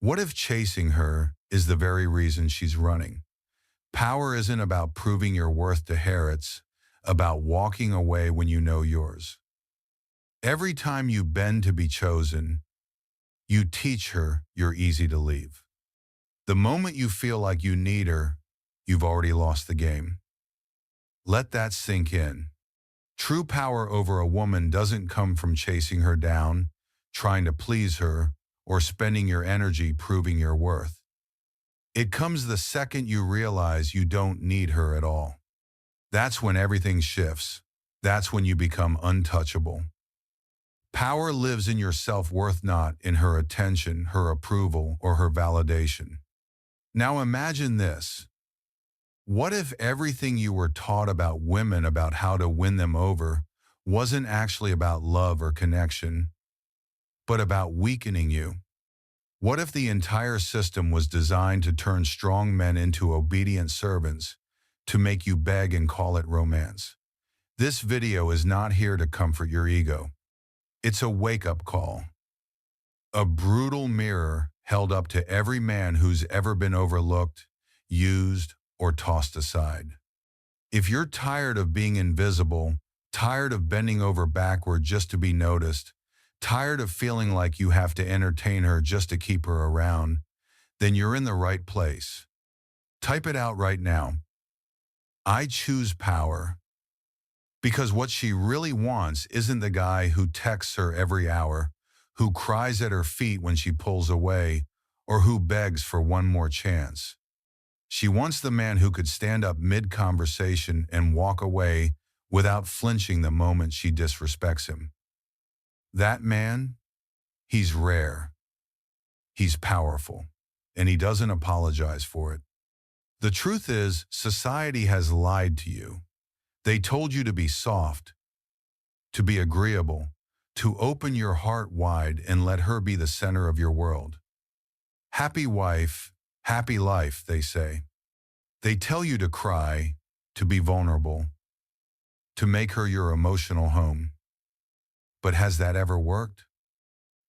What if chasing her is the very reason she's running? Power isn't about proving your worth to her, it's about walking away when you know yours. Every time you bend to be chosen, you teach her you're easy to leave. The moment you feel like you need her, you've already lost the game. Let that sink in. True power over a woman doesn't come from chasing her down, trying to please her, or spending your energy proving your worth. It comes the second you realize you don't need her at all. That's when everything shifts. That's when you become untouchable. Power lives in your self-worth, not in her attention, her approval, or her validation. Now imagine this. What if everything you were taught about women, about how to win them over, wasn't actually about love or connection, but about weakening you? What if the entire system was designed to turn strong men into obedient servants, to make you beg and call it romance? This video is not here to comfort your ego. It's a wake-up call. A brutal mirror held up to every man who's ever been overlooked, used, or tossed aside. If you're tired of being invisible, tired of bending over backward just to be noticed, tired of feeling like you have to entertain her just to keep her around, then you're in the right place. Type it out right now. I choose power. Because what she really wants isn't the guy who texts her every hour, who cries at her feet when she pulls away, or who begs for one more chance. She wants the man who could stand up mid-conversation and walk away without flinching the moment she disrespects him. That man, he's rare, he's powerful, and he doesn't apologize for it. The truth is, society has lied to you. They told you to be soft, to be agreeable, to open your heart wide and let her be the center of your world. Happy wife, happy life, they say. They tell you to cry, to be vulnerable, to make her your emotional home. But has that ever worked?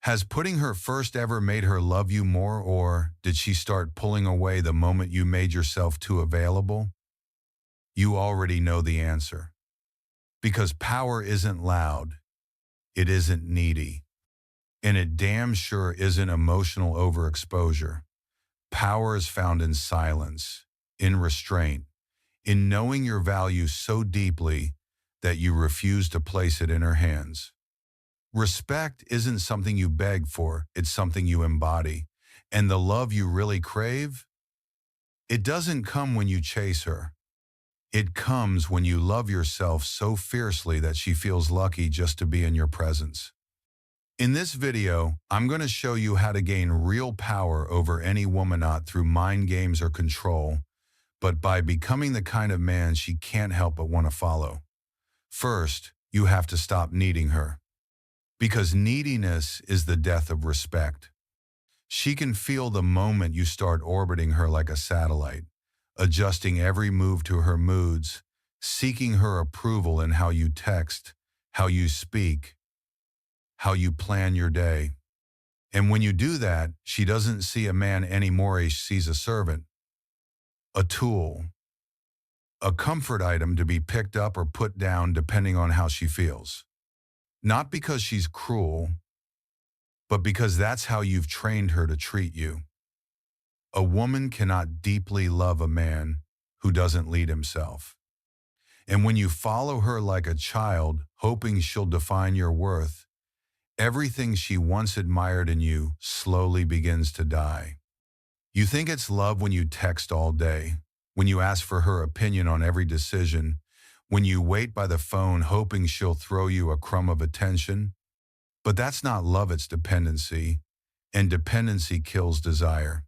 Has putting her first ever made her love you more, or did she start pulling away the moment you made yourself too available? You already know the answer. Because power isn't loud, it isn't needy, and it damn sure isn't emotional overexposure. Power is found in silence, in restraint, in knowing your value so deeply that you refuse to place it in her hands. Respect isn't something you beg for, it's something you embody. And the love you really crave? It doesn't come when you chase her. It comes when you love yourself so fiercely that she feels lucky just to be in your presence. In this video, I'm going to show you how to gain real power over any woman, not through mind games or control, but by becoming the kind of man she can't help but want to follow. First, you have to stop needing her. Because neediness is the death of respect. She can feel the moment you start orbiting her like a satellite, adjusting every move to her moods, seeking her approval in how you text, how you speak, how you plan your day. And when you do that, she doesn't see a man anymore, she sees a servant, a tool, a comfort item to be picked up or put down depending on how she feels. Not because she's cruel, but because that's how you've trained her to treat you. A woman cannot deeply love a man who doesn't lead himself. And when you follow her like a child, hoping she'll define your worth, everything she once admired in you slowly begins to die. You think it's love when you text all day, when you ask for her opinion on every decision, when you wait by the phone hoping she'll throw you a crumb of attention. But that's not love, it's dependency, and dependency kills desire.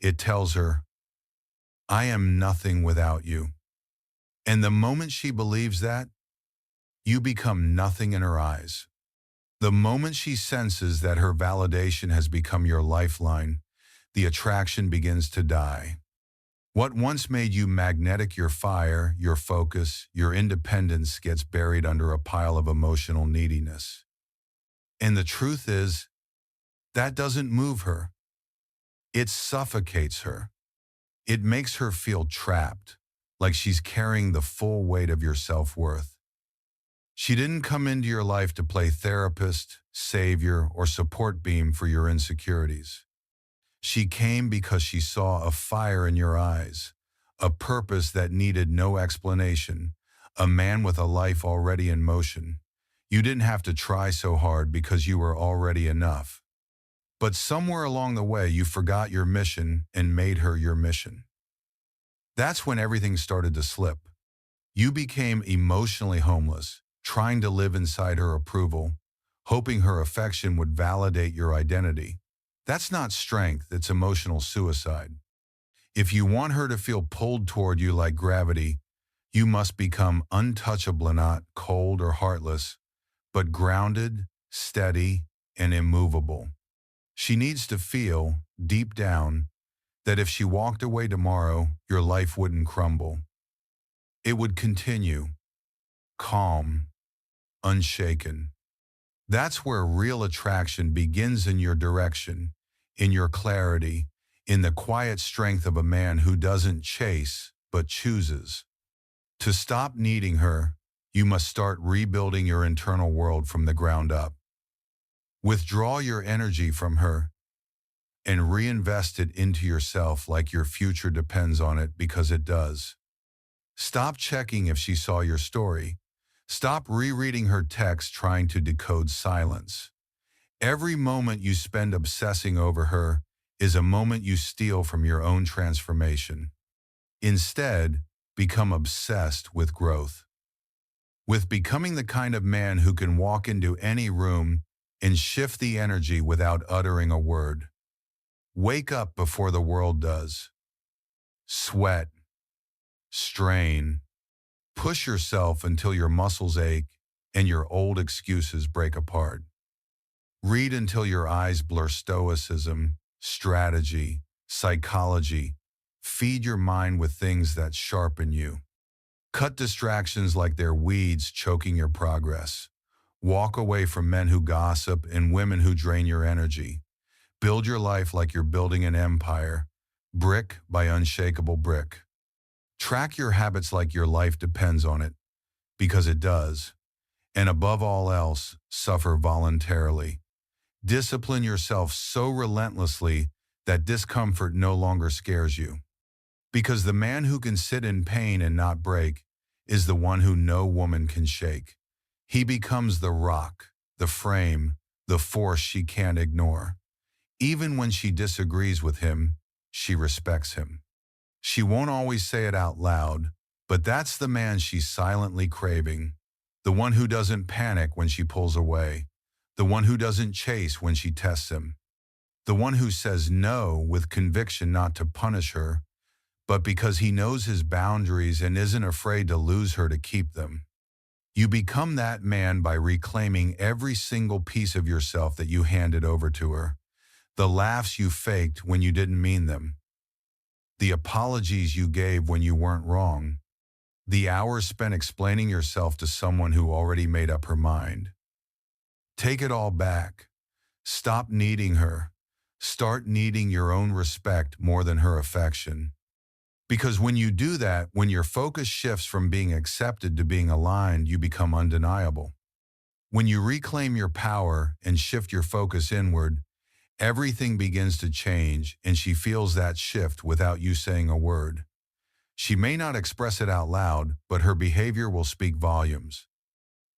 It tells her, I am nothing without you. And the moment she believes that, you become nothing in her eyes. The moment she senses that her validation has become your lifeline, the attraction begins to die. What once made you magnetic, your fire, your focus, your independence, gets buried under a pile of emotional neediness. And the truth is, that doesn't move her. It suffocates her. It makes her feel trapped, like she's carrying the full weight of your self-worth. She didn't come into your life to play therapist, savior, or support beam for your insecurities. She came because she saw a fire in your eyes, a purpose that needed no explanation, a man with a life already in motion. You didn't have to try so hard because you were already enough. But somewhere along the way, you forgot your mission and made her your mission. That's when everything started to slip. You became emotionally homeless, trying to live inside her approval, hoping her affection would validate your identity. That's not strength, it's emotional suicide. If you want her to feel pulled toward you like gravity, you must become untouchable, not cold or heartless, but grounded, steady, and immovable. She needs to feel, deep down, that if she walked away tomorrow, your life wouldn't crumble. It would continue, calm, unshaken. That's where real attraction begins, in your direction, in your clarity, in the quiet strength of a man who doesn't chase, but chooses. To stop needing her, you must start rebuilding your internal world from the ground up. Withdraw your energy from her and reinvest it into yourself like your future depends on it, because it does. Stop checking if she saw your story. Stop rereading her text trying to decode silence. Every moment you spend obsessing over her is a moment you steal from your own transformation. Instead, become obsessed with growth. With becoming the kind of man who can walk into any room and shift the energy without uttering a word. Wake up before the world does. Sweat. Strain. Push yourself until your muscles ache and your old excuses break apart. Read until your eyes blur stoicism, strategy, psychology. Feed your mind with things that sharpen you. Cut distractions like they're weeds choking your progress. Walk away from men who gossip and women who drain your energy. Build your life like you're building an empire, brick by unshakable brick. Track your habits like your life depends on it, because it does. And above all else, suffer voluntarily. Discipline yourself so relentlessly that discomfort no longer scares you. Because the man who can sit in pain and not break is the one who no woman can shake. He becomes the rock, the frame, the force she can't ignore. Even when she disagrees with him, she respects him. She won't always say it out loud, but that's the man she's silently craving. The one who doesn't panic when she pulls away. The one who doesn't chase when she tests him. The one who says no with conviction, not to punish her, but because he knows his boundaries and isn't afraid to lose her to keep them. You become that man by reclaiming every single piece of yourself that you handed over to her. The laughs you faked when you didn't mean them. The apologies you gave when you weren't wrong. The hours spent explaining yourself to someone who already made up her mind. Take it all back. Stop needing her. Start needing your own respect more than her affection. Because when you do that, when your focus shifts from being accepted to being aligned, you become undeniable. When you reclaim your power and shift your focus inward, everything begins to change, and she feels that shift without you saying a word. She may not express it out loud, but her behavior will speak volumes.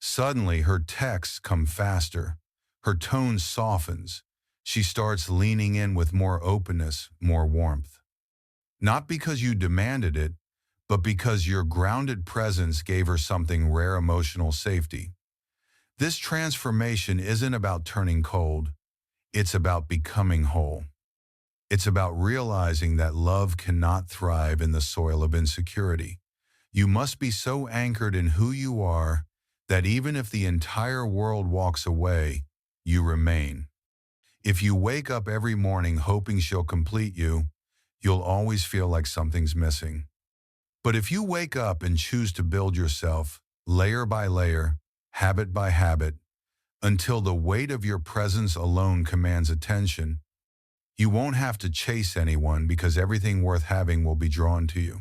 Suddenly, her texts come faster. Her tone softens. She starts leaning in with more openness, more warmth. Not because you demanded it, but because your grounded presence gave her something rare: emotional safety. This transformation isn't about turning cold. It's about becoming whole. It's about realizing that love cannot thrive in the soil of insecurity. You must be so anchored in who you are that even if the entire world walks away, you remain. If you wake up every morning hoping she'll complete you, you'll always feel like something's missing. But if you wake up and choose to build yourself, layer by layer, habit by habit, until the weight of your presence alone commands attention, You won't have to chase anyone because everything worth having will be drawn to you.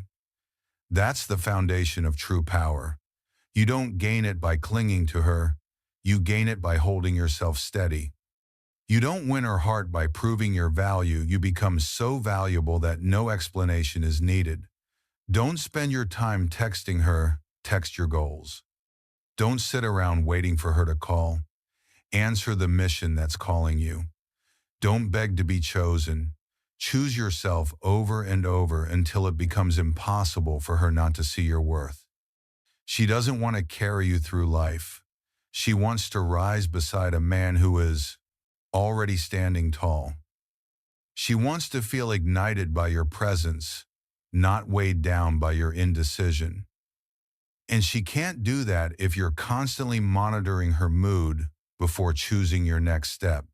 That's the foundation of true power. You don't gain it by clinging to her. You gain it by holding yourself steady. You don't win her heart by proving your value. You become so valuable that no explanation is needed. Don't spend your time texting her. Text your goals. Don't sit around waiting for her to call. Answer the mission that's calling you. Don't beg to be chosen. Choose yourself over and over until it becomes impossible for her not to see your worth. She doesn't want to carry you through life. She wants to rise beside a man who is already standing tall. She wants to feel ignited by your presence, not weighed down by your indecision. And she can't do that if you're constantly monitoring her mood before choosing your next step.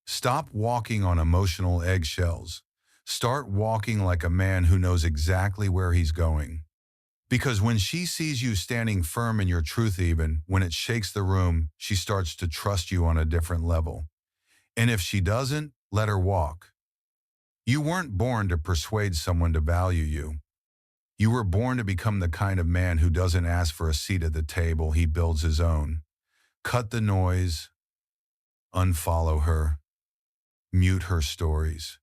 Stop walking on emotional eggshells. Start walking like a man who knows exactly where he's going. Because when she sees you standing firm in your truth, even when it shakes the room, she starts to trust you on a different level. And if she doesn't, let her walk. You weren't born to persuade someone to value you. You were born to become the kind of man who doesn't ask for a seat at the table, he builds his own. Cut the noise, unfollow her, mute her stories.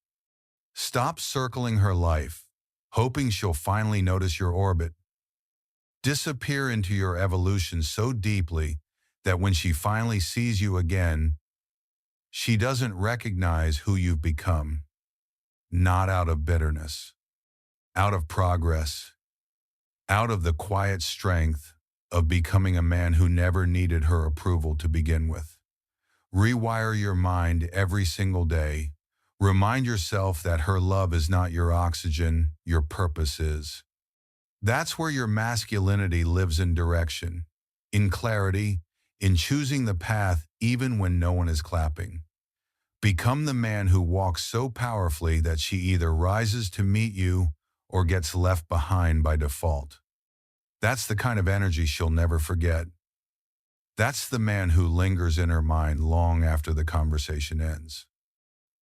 Stop circling her life, hoping she'll finally notice your orbit. Disappear into your evolution so deeply that when she finally sees you again, she doesn't recognize who you've become. Not out of bitterness, out of progress, out of the quiet strength of becoming a man who never needed her approval to begin with. Rewire your mind every single day. Remind yourself that her love is not your oxygen, your purpose is. That's where your masculinity lives, in direction, in clarity, in choosing the path even when no one is clapping. Become the man who walks so powerfully that she either rises to meet you or gets left behind by default. That's the kind of energy she'll never forget. That's the man who lingers in her mind long after the conversation ends.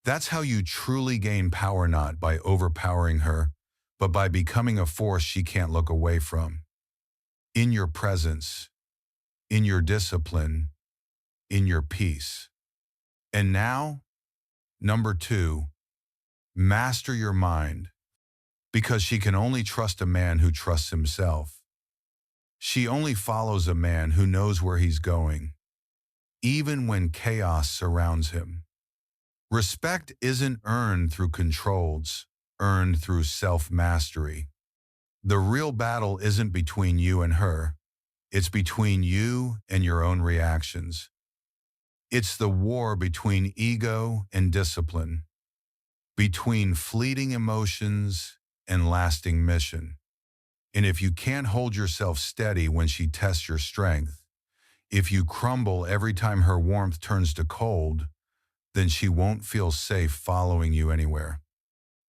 That's how you truly gain power, not by overpowering her, but by becoming a force she can't look away from. In your presence, in your discipline, in your peace. And now, number 2, master your mind, because she can only trust a man who trusts himself. She only follows a man who knows where he's going, even when chaos surrounds him. Respect isn't earned through controls, earned through self-mastery. The real battle isn't between you and her. It's between you and your own reactions. It's the war between ego and discipline, between fleeting emotions and lasting mission. And if you can't hold yourself steady when she tests your strength, if you crumble every time her warmth turns to cold, then she won't feel safe following you anywhere.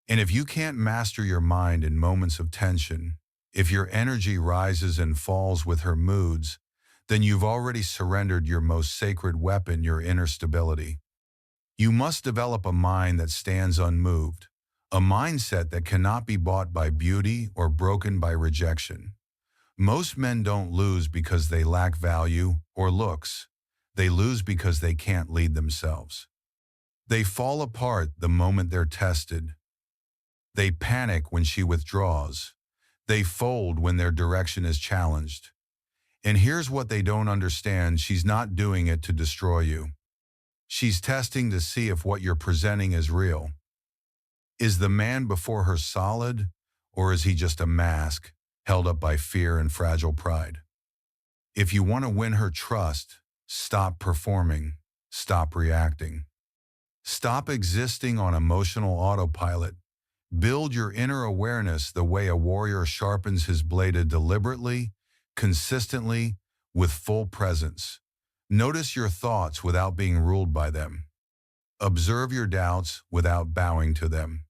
And if you can't master your mind in moments of tension, if your energy rises and falls with her moods, then you've already surrendered your most sacred weapon, your inner stability. You must develop a mind that stands unmoved, a mindset that cannot be bought by beauty or broken by rejection. Most men don't lose because they lack value or looks. They lose because they can't lead themselves. They fall apart the moment they're tested. They panic when she withdraws. They fold when their direction is challenged. And here's what they don't understand: she's not doing it to destroy you. She's testing to see if what you're presenting is real. Is the man before her solid, or is he just a mask held up by fear and fragile pride? If you want to win her trust, stop performing, stop reacting. Stop existing on emotional autopilot. Build your inner awareness the way a warrior sharpens his blade, deliberately, consistently, with full presence. Notice your thoughts without being ruled by them. Observe your doubts without bowing to them.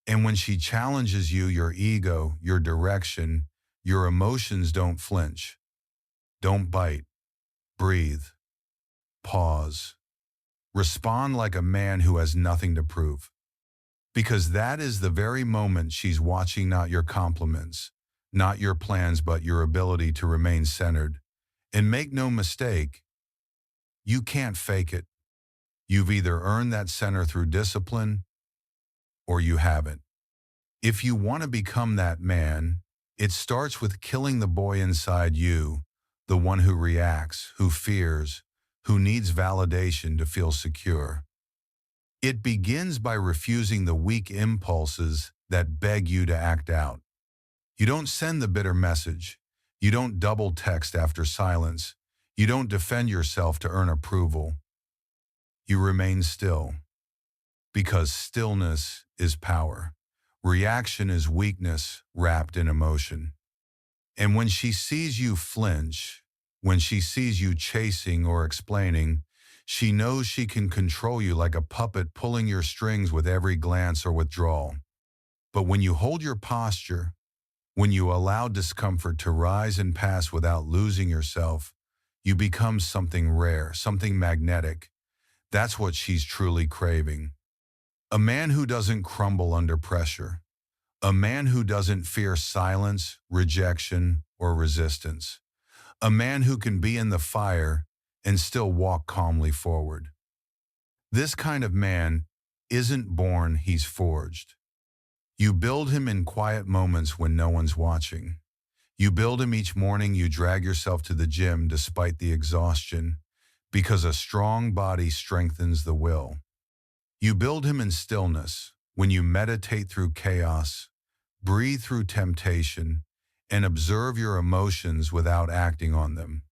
And when she challenges you, your ego, your direction, your emotions, don't flinch. Don't bite. Breathe. Pause. Respond like a man who has nothing to prove. Because that is the very moment she's watching, not your compliments, not your plans, but your ability to remain centered. And make no mistake, you can't fake it. You've either earned that center through discipline or you haven't. If you want to become that man, it starts with killing the boy inside you, the one who reacts, who fears, who needs validation to feel secure. It begins by refusing the weak impulses that beg you to act out. You don't send the bitter message. You don't double text after silence. You don't defend yourself to earn approval. You remain still. Because stillness is power. Reaction is weakness wrapped in emotion. And when she sees you flinch, when she sees you chasing or explaining, she knows she can control you like a puppet, pulling your strings with every glance or withdrawal. But when you hold your posture, when you allow discomfort to rise and pass without losing yourself, you become something rare, something magnetic. That's what she's truly craving. A man who doesn't crumble under pressure. A man who doesn't fear silence, rejection, or resistance. A man who can be in the fire and still walk calmly forward. This kind of man isn't born, he's forged. You build him in quiet moments when no one's watching. You build him each morning. You drag yourself to the gym despite the exhaustion, because a strong body strengthens the will. You build him in stillness, when you meditate through chaos, breathe through temptation, and observe your emotions without acting on them.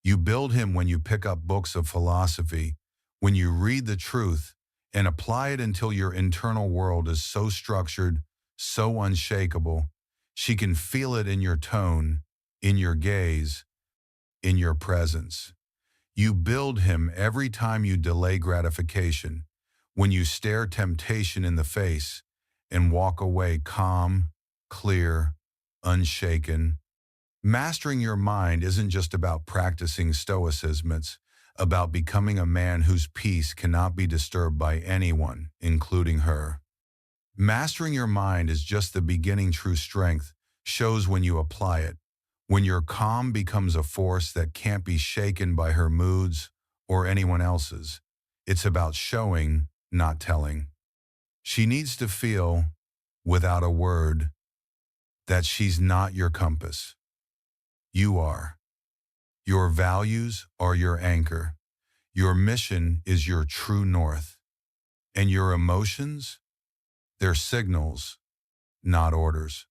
You build him when you pick up books of philosophy, when you read the truth and apply it until your internal world is so structured, so unshakable, she can feel it in your tone, in your gaze, in your presence. You build him every time you delay gratification, when you stare temptation in the face and walk away calm, clear, unshaken. Mastering your mind isn't just about practicing Stoicism, it's about becoming a man whose peace cannot be disturbed by anyone, including her. Mastering your mind is just the beginning. True strength shows when you apply it, when your calm becomes a force that can't be shaken by her moods or anyone else's. It's about showing, not telling. She needs to feel, without a word, that she's not your compass. You are. Your values are your anchor. Your mission is your true north. And your emotions? They're signals, not orders.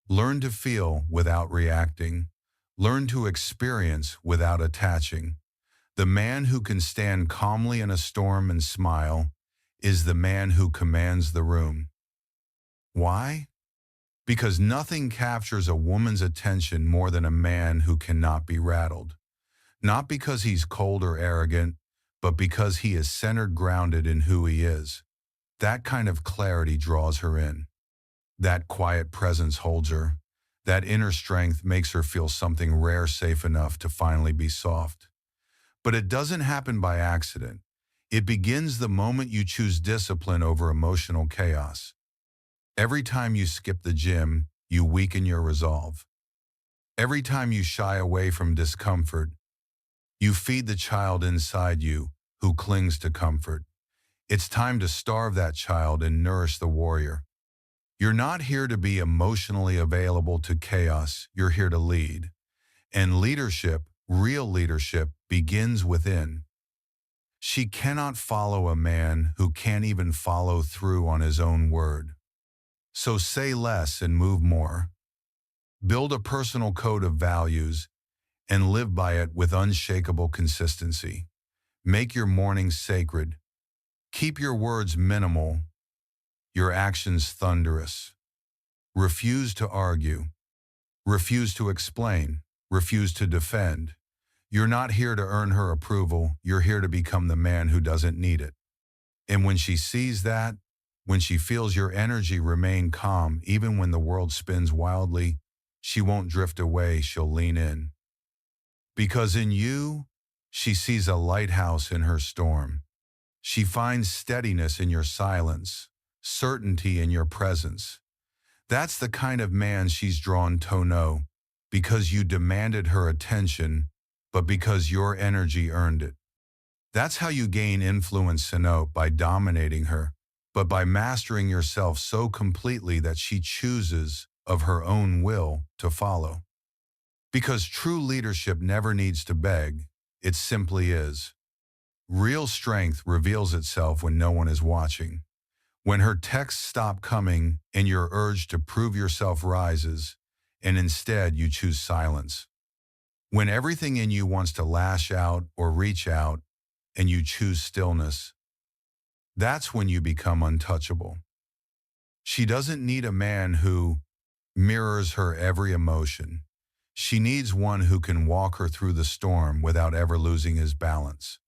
Learn to feel without reacting. Learn to experience without attaching. The man who can stand calmly in a storm and smile is the man who commands the room. Why? Because nothing captures a woman's attention more than a man who cannot be rattled. Not because he's cold or arrogant, but because he is centered, grounded in who he is. That kind of clarity draws her in. That quiet presence holds her. That inner strength makes her feel something rare, safe enough to finally be soft. But it doesn't happen by accident. It begins the moment you choose discipline over emotional chaos. Every time you skip the gym, you weaken your resolve. Every time you shy away from discomfort, you feed the child inside you who clings to comfort. It's time to starve that child and nourish the warrior. You're not here to be emotionally available to chaos. You're here to lead. And leadership, real leadership, begins within. She cannot follow a man who can't even follow through on his own word. So say less and move more. Build a personal code of values and live by it with unshakable consistency. Make your mornings sacred. Keep your words minimal, your actions thunderous. Refuse to argue. Refuse to explain. Refuse to defend. You're not here to earn her approval. You're here to become the man who doesn't need it. And when she sees that, when she feels your energy remain calm, even when the world spins wildly, she won't drift away, she'll lean in. Because in you, she sees a lighthouse in her storm. She finds steadiness in your silence, certainty in your presence. That's the kind of man she's drawn to know, because you demanded her attention, but because your energy earned it. That's how you gain influence, not by dominating her, but by mastering yourself so completely that she chooses, of her own will, to follow. Because true leadership never needs to beg, it simply is. Real strength reveals itself when no one is watching. When her texts stop coming and your urge to prove yourself rises, and instead you choose silence. When everything in you wants to lash out or reach out, and you choose stillness, that's when you become untouchable. She doesn't need a man who mirrors her every emotion. She needs one who can walk her through the storm without ever losing his balance.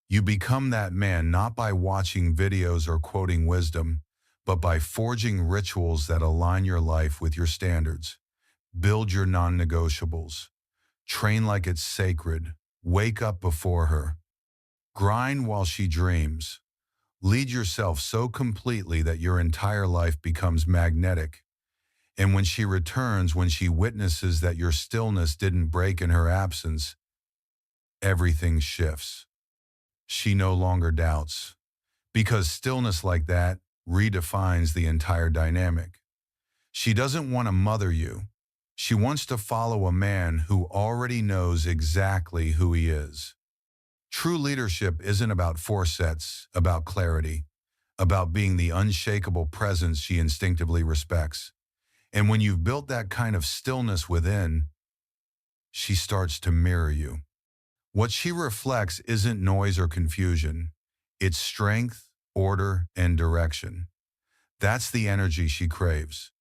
You become that man not by watching videos or quoting wisdom, but by forging rituals that align your life with your standards. Build your non-negotiables. Train like it's sacred. Wake up before her. Grind while she dreams. Lead yourself so completely that your entire life becomes magnetic. And when she returns, when she witnesses that your stillness didn't break in her absence, everything shifts. She no longer doubts. Because stillness like that redefines the entire dynamic. She doesn't want to mother you. She wants to follow a man who already knows exactly who he is. True leadership isn't about forceps, about clarity, about being the unshakable presence she instinctively respects. And when you've built that kind of stillness within, she starts to mirror you. What she reflects isn't noise or confusion. It's strength, order, and direction. That's the energy she craves.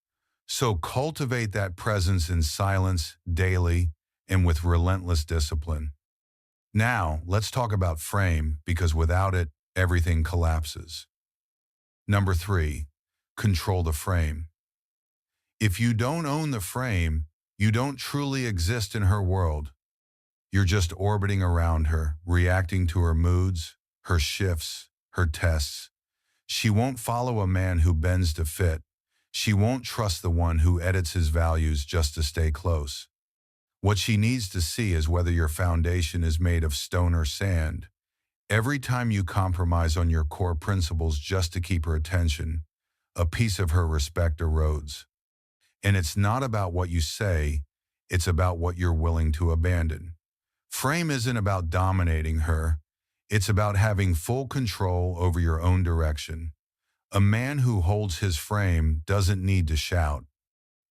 So cultivate that presence in silence, daily, and with relentless discipline. Now, let's talk about frame, because without it, everything collapses. Number 3, control the frame. If you don't own the frame, you don't truly exist in her world. You're just orbiting around her, reacting to her moods, her shifts, her tests. She won't follow a man who bends to fit. She won't trust the one who edits his values just to stay close. What she needs to see is whether your foundation is made of stone or sand. Every time you compromise on your core principles just to keep her attention, a piece of her respect erodes. And it's not about what you say, it's about what you're willing to abandon. Frame isn't about dominating her, it's about having full control over your own direction. A man who holds his frame doesn't need to shout.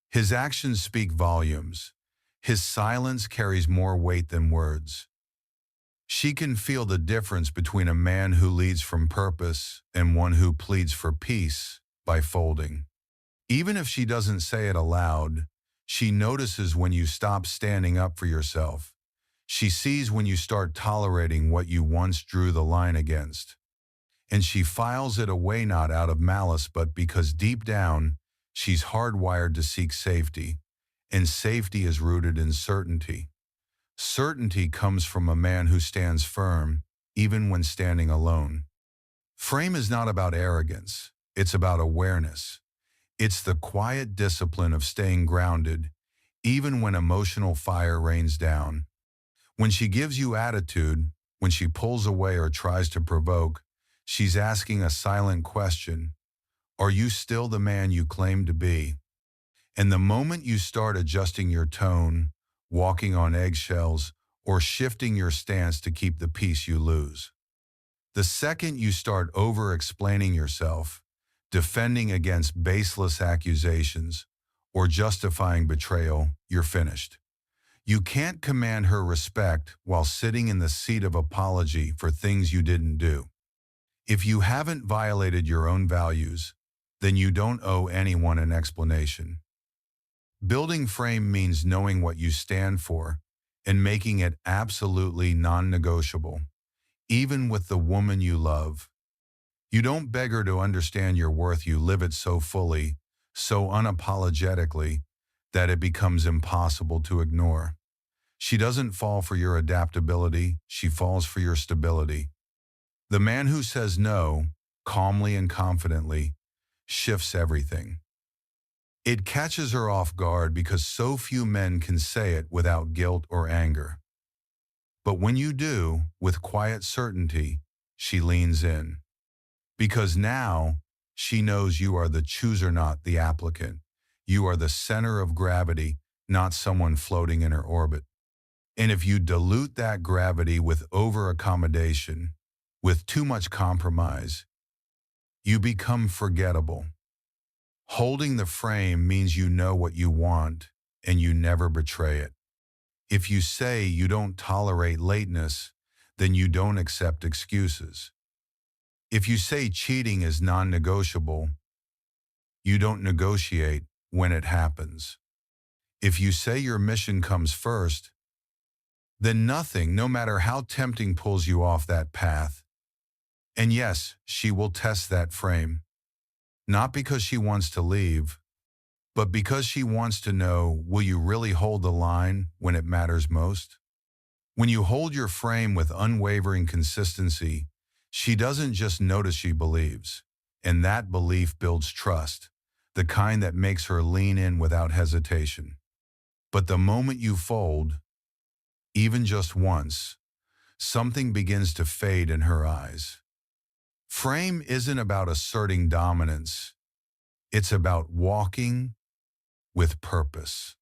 His actions speak volumes. His silence carries more weight than words. She can feel the difference between a man who leads from purpose and one who pleads for peace by folding. Even if she doesn't say it aloud, she notices when you stop standing up for yourself. She sees when you start tolerating what you once drew the line against. And she files it away not out of malice but because deep down, she's hardwired to seek safety. And safety is rooted in certainty. Certainty comes from a man who stands firm, even when standing alone. Frame is not about arrogance, it's about awareness. It's the quiet discipline of staying grounded, even when emotional fire rains down. When she gives you attitude, when she pulls away or tries to provoke, she's asking a silent question. Are you still the man you claim to be? And the moment you start adjusting your tone, walking on eggshells, or shifting your stance to keep the peace, you lose. The second you start over-explaining yourself, defending against baseless accusations, or justifying betrayal, you're finished. You can't command her respect while sitting in the seat of apology for things you didn't do. If you haven't violated your own values, then you don't owe anyone an explanation. Building frame means knowing what you stand for and making it absolutely non-negotiable, even with the woman you love. You don't beg her to understand your worth, you live it so fully, so unapologetically, that it becomes impossible to ignore. She doesn't fall for your adaptability, she falls for your stability. The man who says no, calmly and confidently, shifts everything. It catches her off guard because so few men can say it without guilt or anger. But when you do, with quiet certainty, she leans in. Because now she knows you are the chooser, not the applicant. You are the center of gravity, not someone floating in her orbit. And if you dilute that gravity with over-accommodation, with too much compromise, you become forgettable. Holding the frame means you know what you want and you never betray it. If you say you don't tolerate lateness, then you don't accept excuses. If you say cheating is non-negotiable, you don't negotiate when it happens. If you say your mission comes first, then nothing, no matter how tempting, pulls you off that path. And yes, she will test that frame. Not because she wants to leave, but because she wants to know, will you really hold the line when it matters most? When you hold your frame with unwavering consistency, she doesn't just notice, she believes. And that belief builds trust, the kind that makes her lean in without hesitation. But the moment you fold, even just once, something begins to fade in her eyes. Frame isn't about asserting dominance. It's about walking with purpose.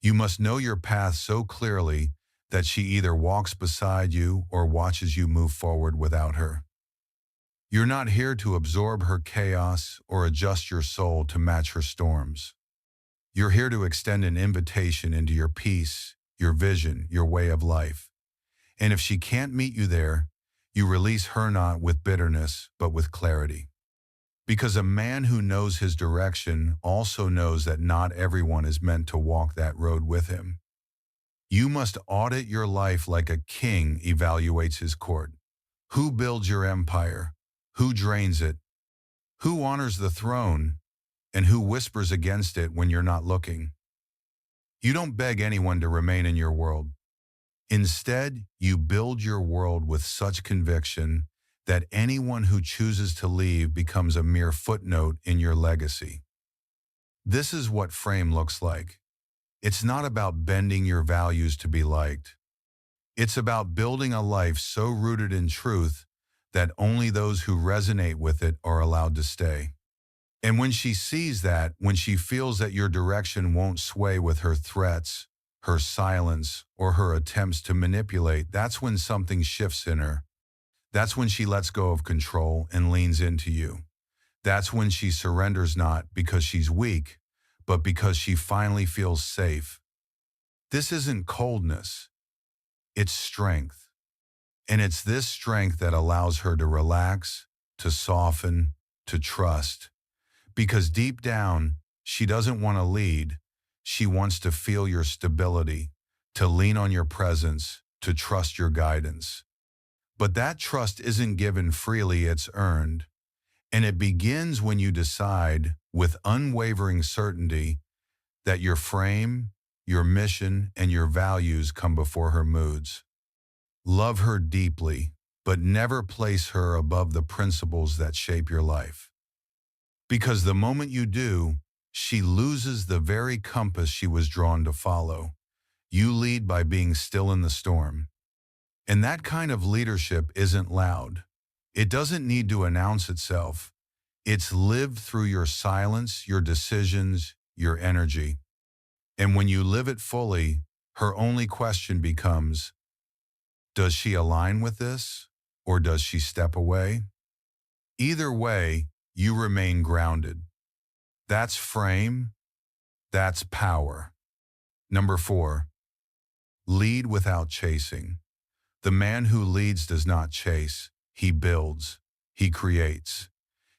You must know your path so clearly that she either walks beside you or watches you move forward without her. You're not here to absorb her chaos or adjust your soul to match her storms. You're here to extend an invitation into your peace, your vision, your way of life. And if she can't meet you there, you release her not with bitterness, but with clarity. Because a man who knows his direction also knows that not everyone is meant to walk that road with him. You must audit your life like a king evaluates his court. Who builds your empire? Who drains it? Who honors the throne? And who whispers against it when you're not looking? You don't beg anyone to remain in your world. Instead, you build your world with such conviction that anyone who chooses to leave becomes a mere footnote in your legacy. This is what frame looks like. It's not about bending your values to be liked. It's about building a life so rooted in truth that only those who resonate with it are allowed to stay. And when she sees that, when she feels that your direction won't sway with her threats, her silence, or her attempts to manipulate, that's when something shifts in her. That's when she lets go of control and leans into you. That's when she surrenders, not because she's weak, but because she finally feels safe. This isn't coldness, it's strength. And it's this strength that allows her to relax, to soften, to trust. Because deep down, she doesn't want to lead. She wants to feel your stability, to lean on your presence, to trust your guidance. But that trust isn't given freely, it's earned. And it begins when you decide, with unwavering certainty, that your frame, your mission, and your values come before her moods. Love her deeply, but never place her above the principles that shape your life. Because the moment you do, she loses the very compass she was drawn to follow. You lead by being still in the storm. And that kind of leadership isn't loud. It doesn't need to announce itself. It's lived through your silence, your decisions, your energy. And when you live it fully, her only question becomes, does she align with this, or does she step away? Either way, you remain grounded. That's frame, that's power. Number 4, lead without chasing. The man who leads does not chase, he builds, he creates.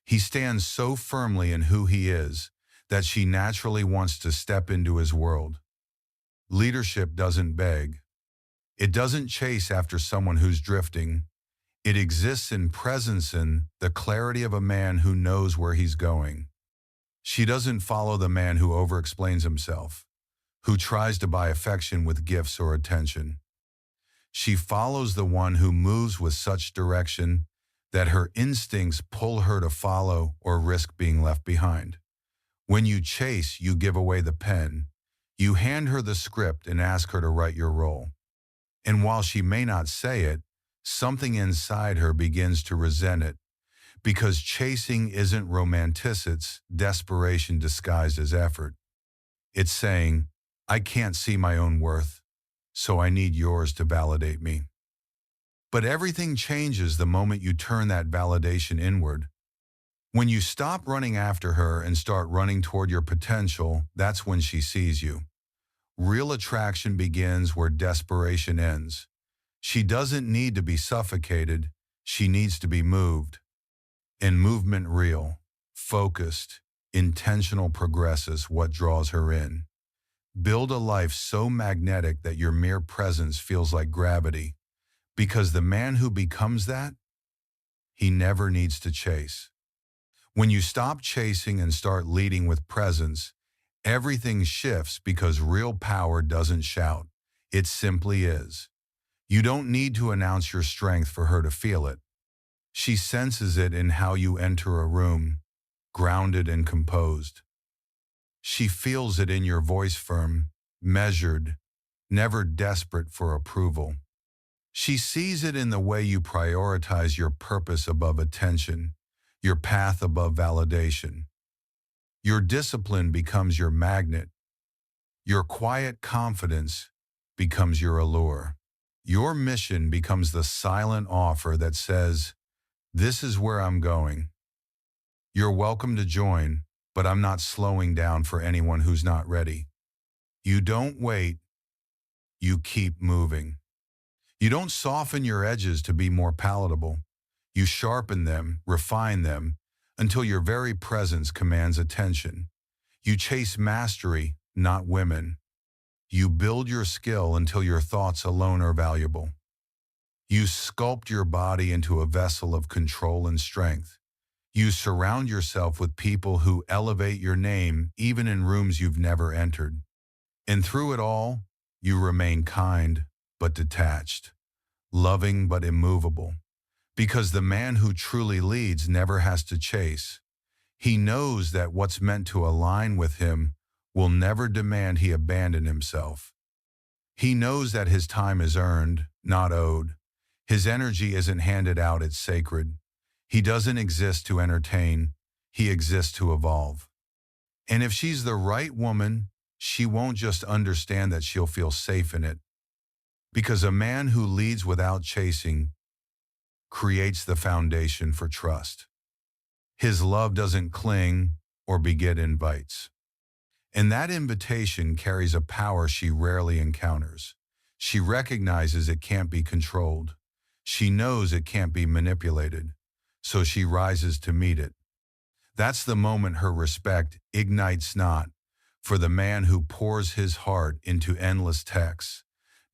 He stands so firmly in who he is that she naturally wants to step into his world. Leadership doesn't beg. It doesn't chase after someone who's drifting. It exists in presence, in the clarity of a man who knows where he's going. She doesn't follow the man who overexplains himself, who tries to buy affection with gifts or attention. She follows the one who moves with such direction that her instincts pull her to follow or risk being left behind. When you chase, you give away the pen. You hand her the script and ask her to write your role. And while she may not say it, something inside her begins to resent it, because chasing isn't romantic, it's desperation disguised as effort. It's saying, I can't see my own worth, so I need yours to validate me. But everything changes the moment you turn that validation inward. When you stop running after her and start running toward your potential, that's when she sees you. Real attraction begins where desperation ends. She doesn't need to be suffocated, she needs to be moved. And movement real, focused, intentional progress is what draws her in. Build a life so magnetic that your mere presence feels like gravity. Because the man who becomes that, he never needs to chase. When you stop chasing and start leading with presence, everything shifts because real power doesn't shout. It simply is. You don't need to announce your strength for her to feel it. She senses it in how you enter a room, grounded and composed. She feels it in your voice, firm, measured, never desperate for approval. She sees it in the way you prioritize your purpose above attention, your path above validation. Your discipline becomes your magnet. Your quiet confidence becomes your allure. Your mission becomes the silent offer that says, this is where I'm going. You're welcome to join, but I'm not slowing down for anyone who's not ready. You don't wait, you keep moving. You don't soften your edges to be more palatable. You sharpen them, refine them, until your very presence commands attention. You chase mastery, not women. You build your skill until your thoughts alone are valuable. You sculpt your body into a vessel of control and strength. You surround yourself with people who elevate your name even in rooms you've never entered. And through it all, you remain kind but detached, loving but immovable. Because the man who truly leads never has to chase. He knows that what's meant to align with him will never demand he abandon himself. He knows that his time is earned, not owed. His energy isn't handed out, it's sacred. He doesn't exist to entertain, he exists to evolve. And if she's the right woman, she won't just understand that, she'll feel safe in it. Because a man who leads without chasing creates the foundation for trust. His love doesn't cling or beget invites. And that invitation carries a power she rarely encounters. She recognizes it can't be controlled. She knows it can't be manipulated. So she rises to meet it. That's the moment her respect ignites, not for the man who pours his heart into endless texts,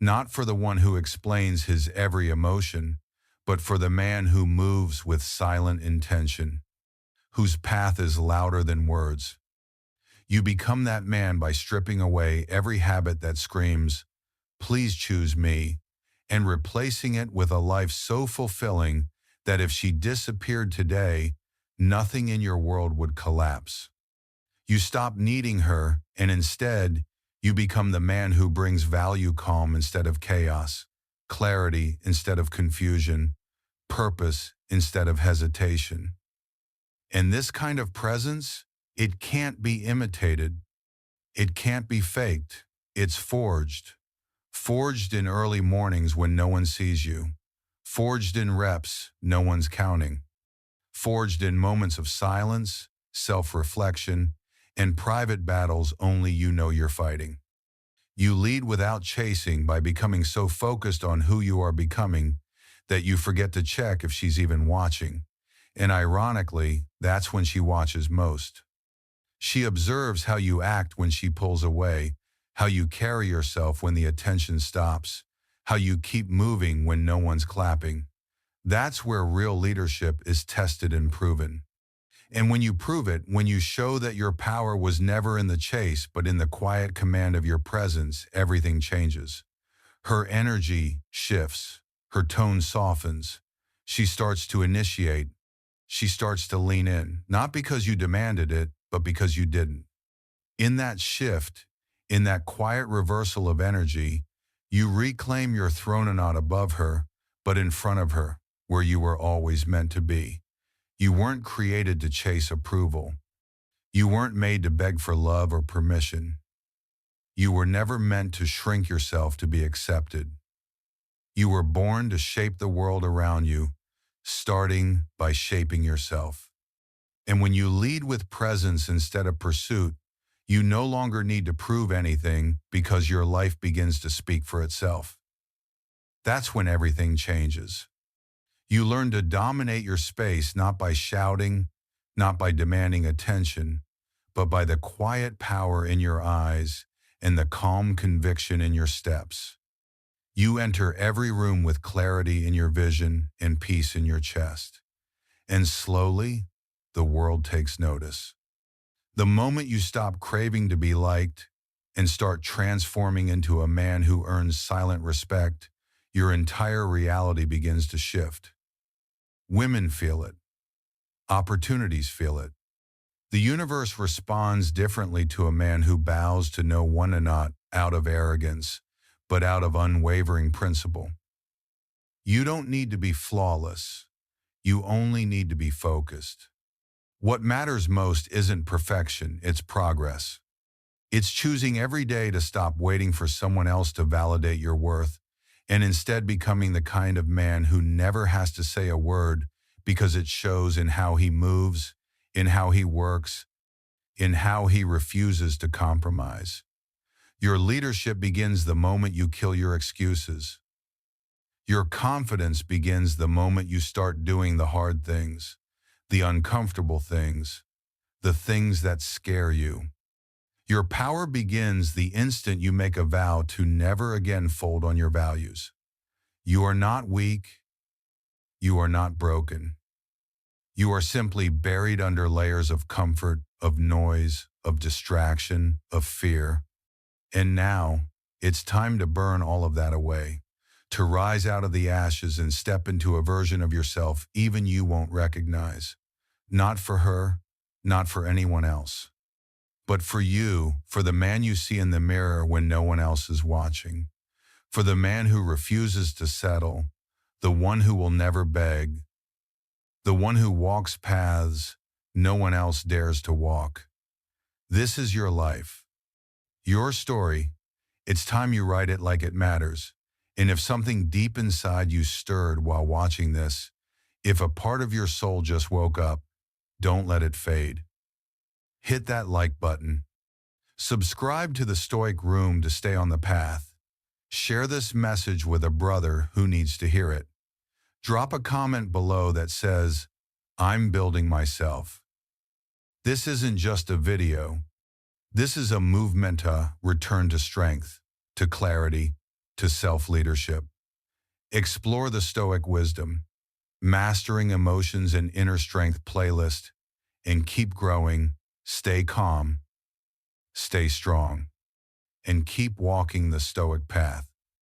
not for the one who explains his every emotion, but for the man who moves with silent intention, whose path is louder than words. You become that man by stripping away every habit that screams, please choose me, and replacing it with a life so fulfilling that if she disappeared today, nothing in your world would collapse. You stop needing her, and instead, you become the man who brings value, calm instead of chaos, clarity instead of confusion, purpose instead of hesitation. And this kind of presence, it can't be imitated. It can't be faked. It's forged. Forged in early mornings when no one sees you. Forged in reps no one's counting. Forged in moments of silence, self-reflection, and private battles only you know you're fighting. You lead without chasing by becoming so focused on who you are becoming that you forget to check if she's even watching. And ironically, that's when she watches most. She observes how you act when she pulls away, how you carry yourself when the attention stops, how you keep moving when no one's clapping. That's where real leadership is tested and proven. And when you prove it, when you show that your power was never in the chase but in the quiet command of your presence, everything changes. Her energy shifts, her tone softens, She starts to initiate. She starts to lean in, not because you demanded it, but because you didn't. In that shift, in that quiet reversal of energy, you reclaim your throne not above her, but in front of her, where you were always meant to be. You weren't created to chase approval. You weren't made to beg for love or permission. You were never meant to shrink yourself to be accepted. You were born to shape the world around you, starting by shaping yourself. And when you lead with presence instead of pursuit, you no longer need to prove anything because your life begins to speak for itself. That's when everything changes. You learn to dominate your space not by shouting, not by demanding attention, but by the quiet power in your eyes and the calm conviction in your steps. You enter every room with clarity in your vision and peace in your chest. And slowly, the world takes notice. The moment you stop craving to be liked and start transforming into a man who earns silent respect, your entire reality begins to shift. Women feel it. Opportunities feel it. The universe responds differently to a man who bows to no one and not out of arrogance, but out of unwavering principle. You don't need to be flawless. You only need to be focused. What matters most isn't perfection, it's progress. It's choosing every day to stop waiting for someone else to validate your worth and instead becoming the kind of man who never has to say a word because it shows in how he moves, in how he works, in how he refuses to compromise. Your leadership begins the moment you kill your excuses. Your confidence begins the moment you start doing the hard things, the uncomfortable things, the things that scare you. Your power begins the instant you make a vow to never again fold on your values. You are not weak. You are not broken. You are simply buried under layers of comfort, of noise, of distraction, of fear. And now, it's time to burn all of that away, to rise out of the ashes and step into a version of yourself even you won't recognize. Not for her, not for anyone else, but for you, for the man you see in the mirror when no one else is watching, for the man who refuses to settle, the one who will never beg, the one who walks paths no one else dares to walk. This is your life, your story. It's time you write it like it matters. And if something deep inside you stirred while watching this, if a part of your soul just woke up, don't let it fade. Hit that like button. Subscribe to the Stoic Room to stay on the path. Share this message with a brother who needs to hear it. Drop a comment below that says, "I'm building myself." This isn't just a video. This is a movement to return to strength, to clarity, to self-leadership. Explore the Stoic wisdom, Mastering Emotions and Inner Strength playlist, and keep growing, stay calm, stay strong, and keep walking the Stoic path.